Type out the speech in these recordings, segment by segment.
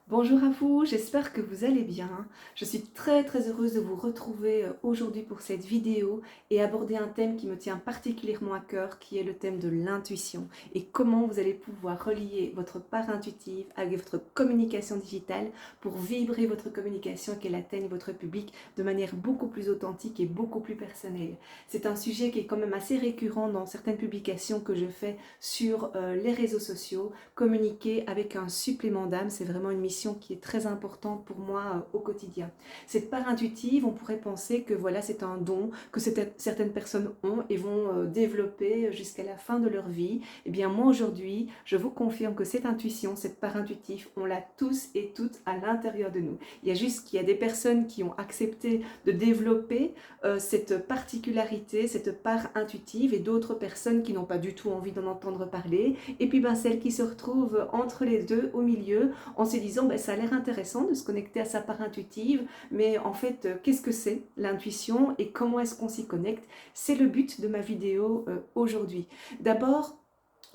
Bonjour à vous, j'espère que vous allez bien. Je suis très heureuse de vous retrouver aujourd'hui pour cette vidéo et aborder un thème qui me tient particulièrement à cœur, qui est le thème de l'intuition et comment vous allez pouvoir relier votre part intuitive avec votre communication digitale pour vibrer votre communication et qu'elle atteigne votre public de manière beaucoup plus authentique et beaucoup plus personnelle. C'est un sujet qui est quand même assez récurrent dans certaines publications que je fais sur les réseaux sociaux. Communiquer avec un supplément d'âme, c'est vraiment une mission qui est très importante pour moi au quotidien. Cette part intuitive, on pourrait penser que voilà, c'est un don que certaines personnes ont et vont développer jusqu'à la fin de leur vie. Eh bien moi aujourd'hui, je vous confirme que cette intuition, cette part intuitive, on l'a tous et toutes à l'intérieur de nous. Il y a juste qu'il y a des personnes qui ont accepté de développer cette particularité, cette part intuitive et d'autres personnes qui n'ont pas du tout envie d'en entendre parler. Et puis celles qui se retrouvent entre les deux, au milieu, en se disant ça a l'air intéressant de se connecter à sa part intuitive, mais en fait, qu'est-ce que c'est l'intuition et comment est-ce qu'on s'y connecte? C'est le but de ma vidéo aujourd'hui. D'abord,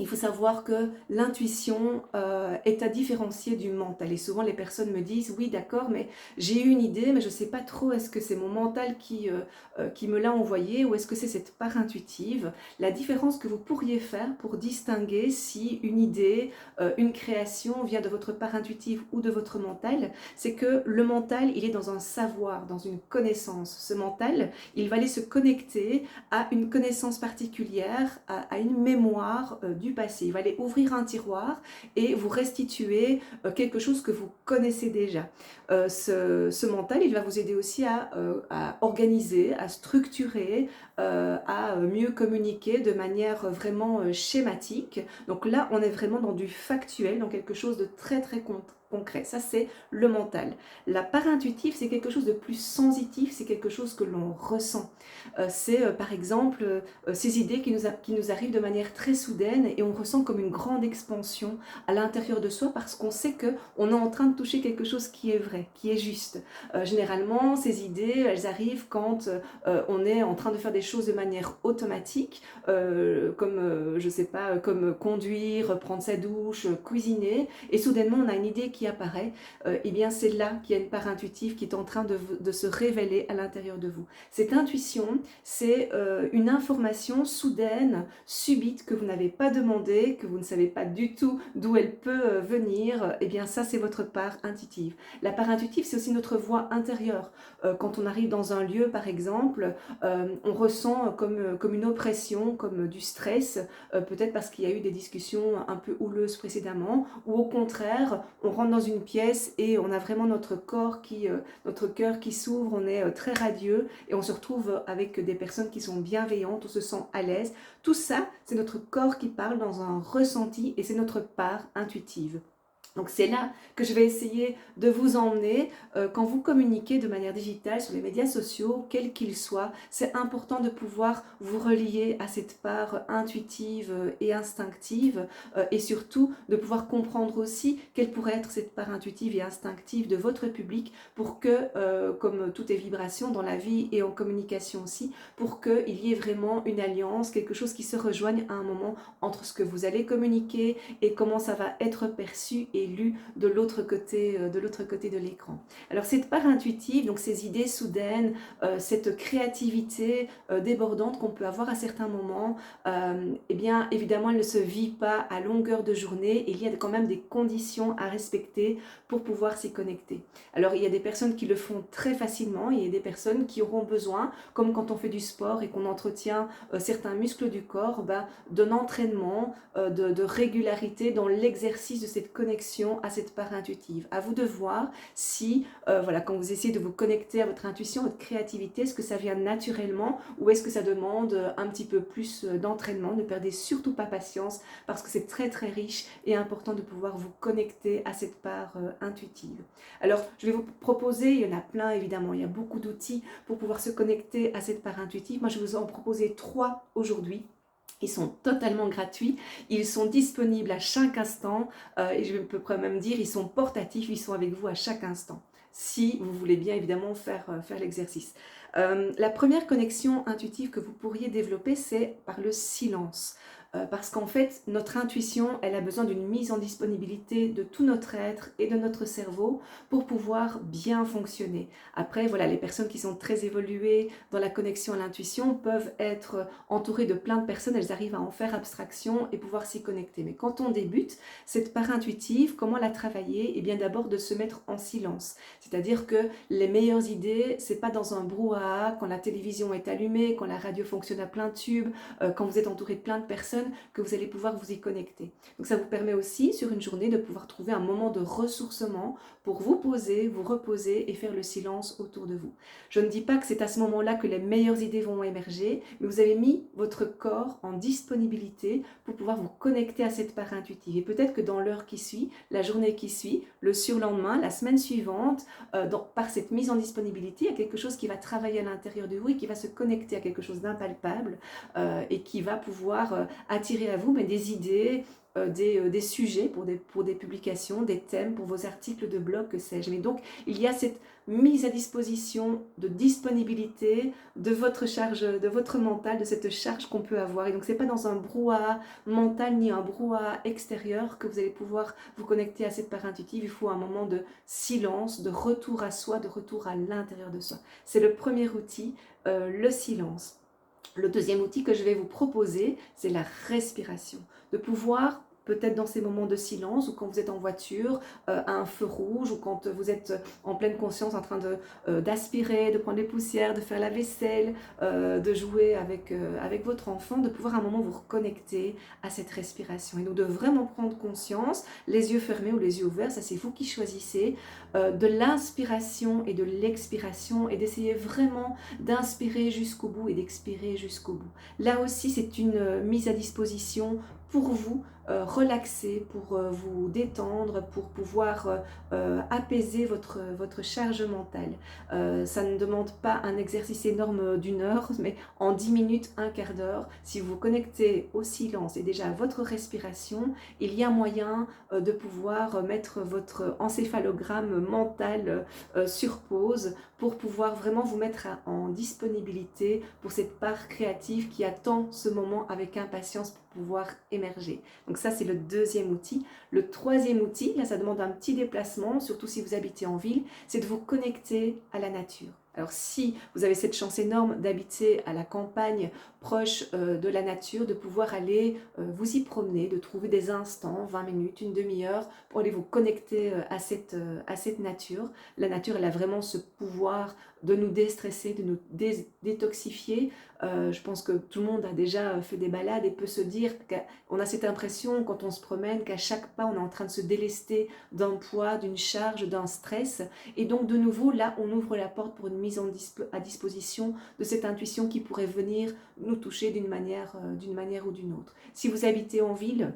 il faut savoir que l'intuition est à différencier du mental. Et souvent, les personnes me disent, oui, d'accord, mais j'ai eu une idée, mais je ne sais pas trop, est-ce que c'est mon mental qui me l'a envoyé ou est-ce que c'est cette part intuitive? La différence que vous pourriez faire pour distinguer si une idée, une création vient de votre part intuitive ou de votre mental, c'est que le mental, il est dans un savoir, dans une connaissance. Ce mental, il va aller se connecter à une connaissance particulière, à une mémoire du passé. Il va aller ouvrir un tiroir et vous restituer quelque chose que vous connaissez déjà. Ce mental, il va vous aider aussi à organiser, à structurer, à mieux communiquer de manière vraiment schématique. Donc là, on est vraiment dans du factuel, dans quelque chose de très concret. Ça, c'est le mental. La part intuitive, c'est quelque chose de plus sensitif, c'est quelque chose que l'on ressent. C'est par exemple ces idées qui nous arrivent de manière très soudaine et on ressent comme une grande expansion à l'intérieur de soi parce qu'on sait qu'on est en train de toucher quelque chose qui est vrai, qui est juste. Généralement, ces idées, elles arrivent quand on est en train de faire des choses de manière automatique, comme, je sais pas, comme conduire, prendre sa douche, cuisiner, et soudainement on a une idée qui apparaît, et bien c'est là qu'il y a une part intuitive qui est en train de se révéler à l'intérieur de vous. Cette intuition, c'est une information soudaine, subite, que vous n'avez pas demandé, que vous ne savez pas du tout d'où elle peut venir, et bien ça c'est votre part intuitive. La part intuitive, c'est aussi notre voix intérieure. Quand on arrive dans un lieu par exemple, on ressent comme une oppression, comme du stress, peut-être parce qu'il y a eu des discussions un peu houleuses précédemment, ou au contraire, on rentre dans une pièce et on a vraiment notre cœur qui s'ouvre, on est très radieux et on se retrouve avec des personnes qui sont bienveillantes, on se sent à l'aise. Tout ça, c'est notre corps qui parle dans un ressenti et c'est notre part intuitive. Donc c'est là que je vais essayer de vous emmener quand vous communiquez de manière digitale sur les médias sociaux, quels qu'ils soient. C'est important de pouvoir vous relier à cette part intuitive et instinctive et surtout de pouvoir comprendre aussi quelle pourrait être cette part intuitive et instinctive de votre public pour que, comme tout est vibration dans la vie et en communication aussi, pour qu'il y ait vraiment une alliance, quelque chose qui se rejoigne à un moment entre ce que vous allez communiquer et comment ça va être perçu et lu de l'autre côté de l'écran. Alors cette part intuitive, donc ces idées soudaines, cette créativité débordante qu'on peut avoir à certains moments, eh bien évidemment elle ne se vit pas à longueur de journée et il y a quand même des conditions à respecter pour pouvoir s'y connecter. Alors il y a des personnes qui le font très facilement et il y a des personnes qui auront besoin, comme quand on fait du sport et qu'on entretient certains muscles du corps, d'un entraînement, de régularité dans l'exercice de cette connexion à cette part intuitive. À vous de voir si, voilà, quand vous essayez de vous connecter à votre intuition, votre créativité, est-ce que ça vient naturellement ou est-ce que ça demande un petit peu plus d'entraînement? Ne perdez surtout pas patience parce que c'est très riche et important de pouvoir vous connecter à cette part intuitive. Alors, je vais vous proposer, il y en a plein évidemment, il y a beaucoup d'outils pour pouvoir se connecter à cette part intuitive. Moi, je vais vous en proposer 3 aujourd'hui. Ils sont totalement gratuits, ils sont disponibles à chaque instant et je peux même dire ils sont portatifs, ils sont avec vous à chaque instant. Si vous voulez bien évidemment faire l'exercice. La première connexion intuitive que vous pourriez développer, c'est par le silence. parce qu'en fait, notre intuition, elle a besoin d'une mise en disponibilité de tout notre être et de notre cerveau pour pouvoir bien fonctionner. Après, voilà, les personnes qui sont très évoluées dans la connexion à l'intuition peuvent être entourées de plein de personnes, elles arrivent à en faire abstraction et pouvoir s'y connecter. Mais quand on débute, cette part intuitive, comment la travailler? Eh bien d'abord de se mettre en silence. C'est-à-dire que les meilleures idées, c'est pas dans un brouhaha, quand la télévision est allumée, quand la radio fonctionne à plein tube, quand vous êtes entouré de plein de personnes, que vous allez pouvoir vous y connecter. Donc ça vous permet aussi, sur une journée, de pouvoir trouver un moment de ressourcement pour vous poser, vous reposer et faire le silence autour de vous. Je ne dis pas que c'est à ce moment-là que les meilleures idées vont émerger, mais vous avez mis votre corps en disponibilité pour pouvoir vous connecter à cette part intuitive. Et peut-être que dans l'heure qui suit, la journée qui suit, le surlendemain, la semaine suivante, par cette mise en disponibilité, il y a quelque chose qui va travailler à l'intérieur de vous et qui va se connecter à quelque chose d'impalpable et qui va pouvoir attirer à vous des idées, des sujets pour des publications, des thèmes pour vos articles de blog, que sais-je. Mais donc, il y a cette mise à disposition de disponibilité de votre charge, de votre mental, de cette charge qu'on peut avoir. Et donc, c'est pas dans un brouhaha mental ni un brouhaha extérieur que vous allez pouvoir vous connecter à cette part intuitive. Il faut un moment de silence, de retour à soi, de retour à l'intérieur de soi. C'est le premier outil, le silence. Le deuxième outil que je vais vous proposer, c'est la respiration. De pouvoir, peut-être dans ces moments de silence ou quand vous êtes en voiture, à un feu rouge ou quand vous êtes en pleine conscience en train d'aspirer, de prendre les poussières, de faire la vaisselle, de jouer avec votre enfant, de pouvoir à un moment vous reconnecter à cette respiration. Et donc de vraiment prendre conscience, les yeux fermés ou les yeux ouverts, ça c'est vous qui choisissez, de l'inspiration et de l'expiration et d'essayer vraiment d'inspirer jusqu'au bout et d'expirer jusqu'au bout. Là aussi, c'est une mise à disposition pour vous relaxer, pour vous détendre, pour pouvoir apaiser votre charge mentale. Ça ne demande pas un exercice énorme d'une heure, mais en 10 minutes, un quart d'heure, si vous vous connectez au silence et déjà à votre respiration, il y a moyen de pouvoir mettre votre encéphalogramme mental sur pause pour pouvoir vraiment vous mettre en disponibilité pour cette part créative qui attend ce moment avec impatience pour pouvoir émerger. Donc ça, c'est le deuxième outil. Le troisième outil, là, ça demande un petit déplacement, surtout si vous habitez en ville, c'est de vous connecter à la nature. Alors si vous avez cette chance énorme d'habiter à la campagne, proche de la nature, de pouvoir aller vous y promener, de trouver des instants, 20 minutes, une demi-heure, pour aller vous connecter à cette nature. La nature, elle a vraiment ce pouvoir de nous déstresser, de nous détoxifier. Je pense que tout le monde a déjà fait des balades et peut se dire qu'on a cette impression quand on se promène qu'à chaque pas, on est en train de se délester d'un poids, d'une charge, d'un stress. Et donc de nouveau, là, on ouvre la porte pour une mise à disposition de cette intuition qui pourrait venir nous toucher d'une manière ou d'une autre. Si vous habitez en ville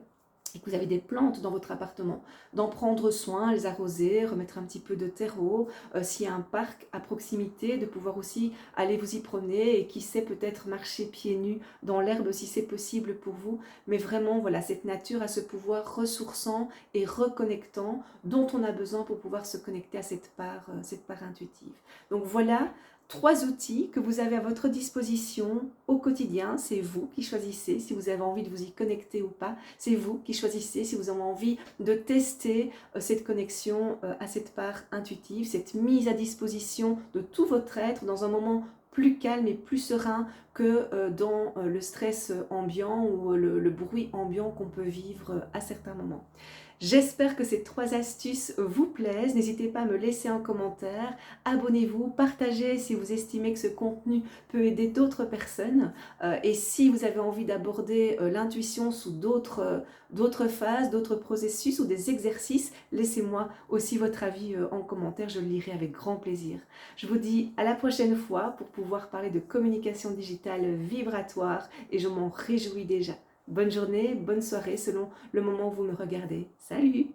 et que vous avez des plantes dans votre appartement, d'en prendre soin, les arroser, remettre un petit peu de terreau, s'il y a un parc à proximité, de pouvoir aussi aller vous y promener et qui sait peut-être marcher pieds nus dans l'herbe si c'est possible pour vous, mais vraiment voilà, cette nature a ce pouvoir ressourçant et reconnectant dont on a besoin pour pouvoir se connecter à cette part intuitive. Donc voilà, 3 outils que vous avez à votre disposition au quotidien. C'est vous qui choisissez si vous avez envie de vous y connecter ou pas. C'est vous qui choisissez si vous avez envie de tester cette connexion à cette part intuitive, cette mise à disposition de tout votre être dans un moment plus calme et plus serein que dans le stress ambiant ou le bruit ambiant qu'on peut vivre à certains moments. J'espère que ces 3 astuces vous plaisent. N'hésitez pas à me laisser un commentaire. Abonnez-vous, partagez si vous estimez que ce contenu peut aider d'autres personnes. Et si vous avez envie d'aborder l'intuition sous d'autres phases, d'autres processus ou des exercices, laissez-moi aussi votre avis en commentaire. Je le lirai avec grand plaisir. Je vous dis à la prochaine fois pour pouvoir parler de communication digitale vibratoire et je m'en réjouis déjà. Bonne journée, bonne soirée selon le moment où vous me regardez. Salut!